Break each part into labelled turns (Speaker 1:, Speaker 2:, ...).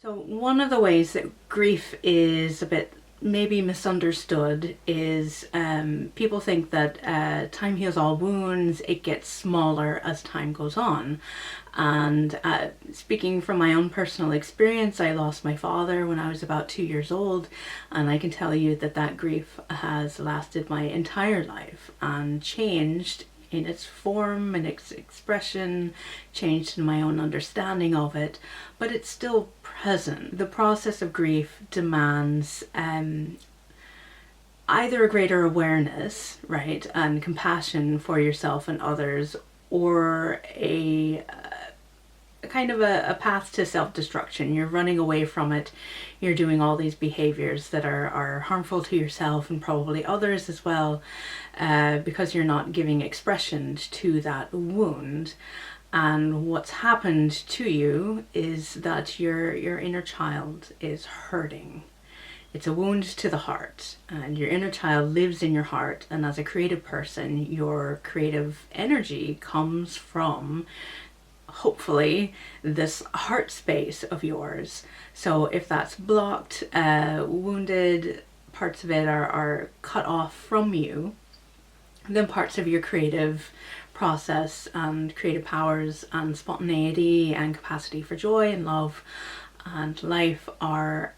Speaker 1: So one of the ways that grief is a bit maybe misunderstood is people think that time heals all wounds, it gets smaller as time goes on. And speaking from my own personal experience, I lost my father when I was about 2 years old, and I can tell you that that grief has lasted my entire life and changed in its form and its expression, changed in my own understanding of it, but it's still present. The process of grief demands either a greater awareness, right, and compassion for yourself and others, or a kind of a path to self-destruction. You're running away from it. You're doing all these behaviors that are harmful to yourself and probably others as well, because you're not giving expression to that wound. And what's happened to you is that your inner child is hurting. It's a wound to the heart, and your inner child lives in your heart, and as a creative person, your creative energy comes from, hopefully, this heart space of yours. So if that's blocked, wounded, parts of it are cut off from you, then parts of your creative process and creative powers and spontaneity and capacity for joy and love and life are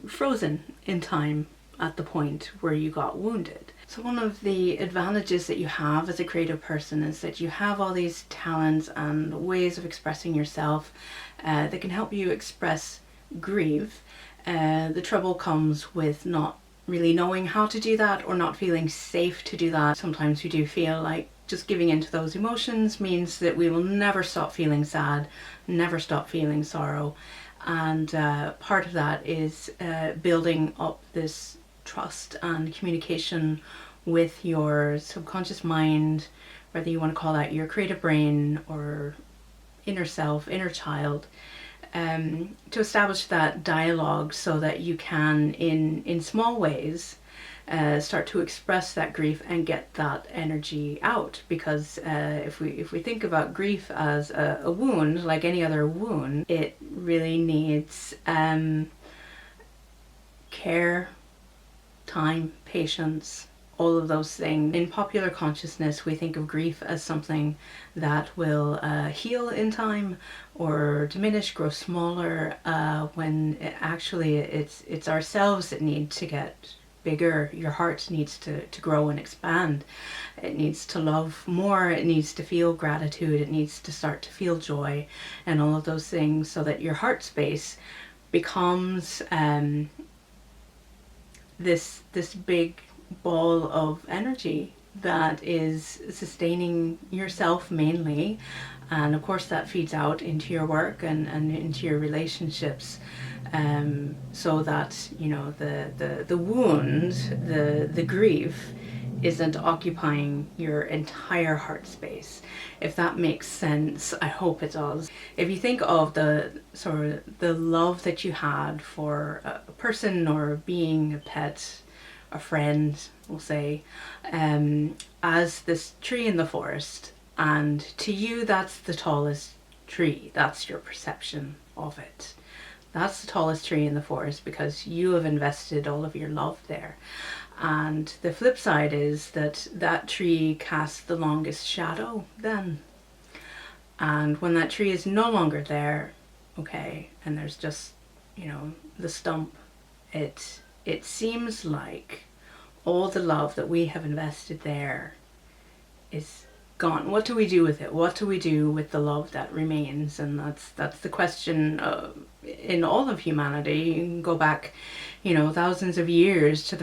Speaker 1: frozen in time at the point where you got wounded. So one of the advantages that you have as a creative person is that you have all these talents and ways of expressing yourself that can help you express grief. The trouble comes with not really knowing how to do that or not feeling safe to do that. Sometimes we do feel like just giving into those emotions means that we will never stop feeling sad, never stop feeling sorrow. And part of that is building up this trust and communication with your subconscious mind, whether you want to call that your creative brain or inner self, inner child, to establish that dialogue so that you can, in small ways, start to express that grief and get that energy out. Because if we think about grief as a wound, like any other wound, it really needs care, time, patience, all of those things. In popular consciousness, we think of grief as something that will heal in time or diminish, grow smaller, when it's ourselves that need to get bigger. Your heart needs to grow and expand. It needs to love more. It needs to feel gratitude. It needs to start to feel joy and all of those things, so that your heart space becomes this big ball of energy that is sustaining yourself mainly, and of course that feeds out into your work and into your relationships, so that, you know, the wound, the grief isn't occupying your entire heart space. If that makes sense, I hope it does. If you think of the sort of the love that you had for a person or being, a pet, a friend, we'll say, as this tree in the forest, and to you that's the tallest tree. That's your perception of it. That's the tallest tree in the forest because you have invested all of your love there. And the flip side is that that tree casts the longest shadow then. And when that tree is no longer there, okay, and there's just, you know, the stump, it seems like all the love that we have invested there is gone. What do we do with it? What do we do with the love that remains? And that's the question in all of humanity. You can go back, you know, thousands of years to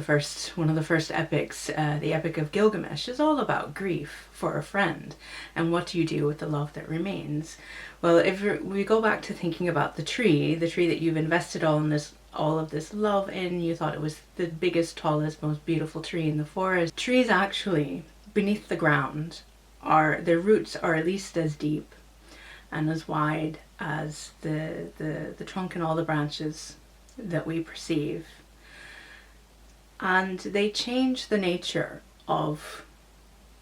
Speaker 1: one of the first epics, the Epic of Gilgamesh, is all about grief for a friend. And what do you do with the love that remains? Well, if we go back to thinking about the tree that you've invested all of this love in, you thought it was the biggest, tallest, most beautiful tree in the forest. Trees actually, beneath the ground, their roots are at least as deep and as wide as the trunk and all the branches that we perceive. And they change the nature of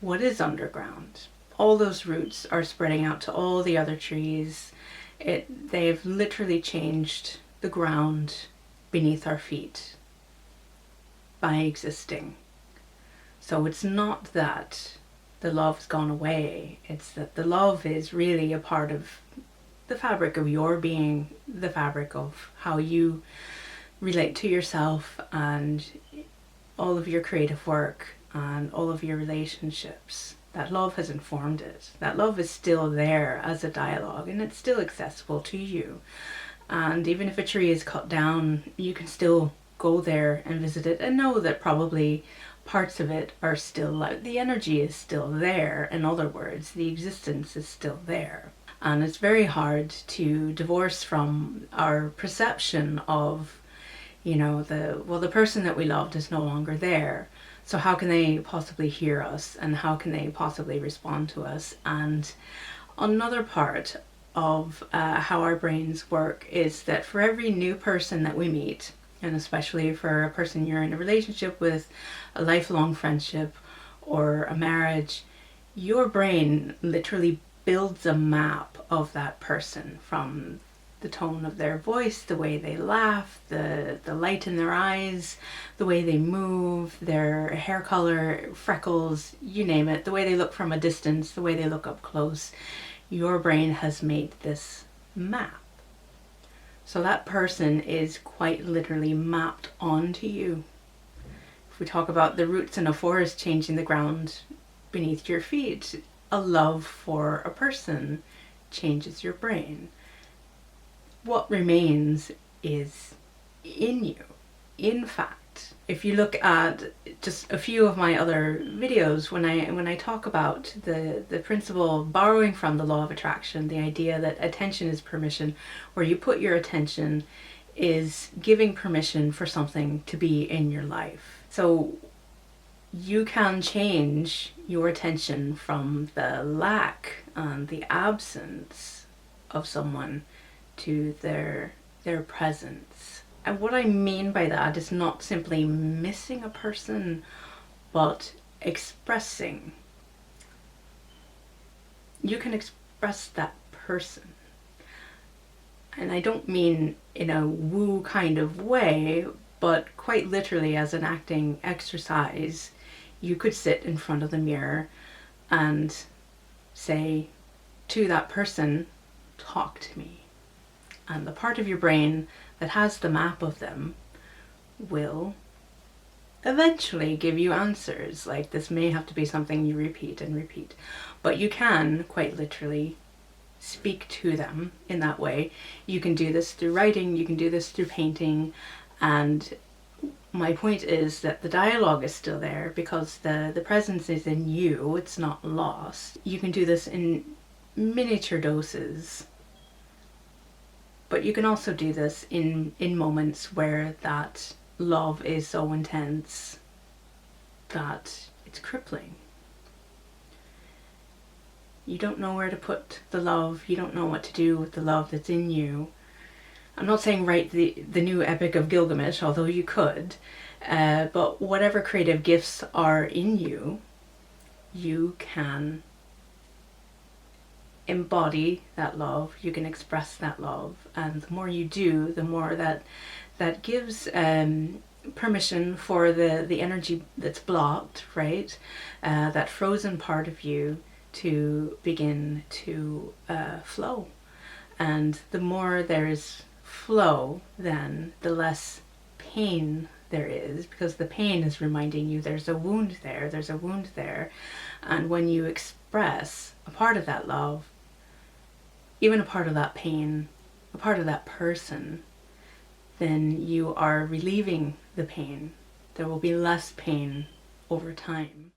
Speaker 1: what is underground. All those roots are spreading out to all the other trees. They've literally changed the ground beneath our feet by existing. So it's not that the love's gone away, it's that the love is really a part of the fabric of your being, the fabric of how you relate to yourself and all of your creative work and all of your relationships. That love has informed it. That love is still there as a dialogue, and it's still accessible to you. And even if a tree is cut down, you can still go there and visit it and know that probably parts of it are still, the energy is still there. In other words, the existence is still there. And it's very hard to divorce from our perception of, the person that we loved is no longer there. So how can they possibly hear us, and how can they possibly respond to us? And another part of how our brains work is that for every new person that we meet, and especially for a person you're in a relationship with, a lifelong friendship, or a marriage, your brain literally builds a map of that person, from the tone of their voice, the way they laugh, the light in their eyes, the way they move, their hair color, freckles, you name it, the way they look from a distance, the way they look up close. Your brain has made this map. So that person is quite literally mapped onto you. If we talk about the roots in a forest changing the ground beneath your feet, a love for a person changes your brain. What remains is in you. In fact, if you look at just a few of my other videos, when I talk about the principle borrowing from the law of attraction, the idea that attention is permission, where you put your attention is giving permission for something to be in your life. So you can change your attention from the lack and the absence of someone to their presence. And what I mean by that is not simply missing a person, but expressing. You can express that person. And I don't mean in a woo kind of way, but quite literally as an acting exercise. You could sit in front of the mirror and say to that person, talk to me. And the part of your brain that has the map of them will eventually give you answers. Like, this may have to be something you repeat and repeat, but you can quite literally speak to them in that way. You can do this through writing, you can do this through painting, and my point is that the dialogue is still there because the presence is in you, it's not lost. You can do this in miniature doses, but you can also do this in moments where that love is so intense that it's crippling. You don't know where to put the love, you don't know what to do with the love that's in you. I'm not saying write the new Epic of Gilgamesh, although you could, but whatever creative gifts are in you, you can embody that love, you can express that love, and the more you do, the more that gives permission for the energy that's blocked, right? That frozen part of you to begin to flow. And the more there's flow, then the less pain there is, because the pain is reminding you there's a wound there, there's a wound there. And when you express a part of that love, even a part of that pain, a part of that person, then you are relieving the pain. There will be less pain over time.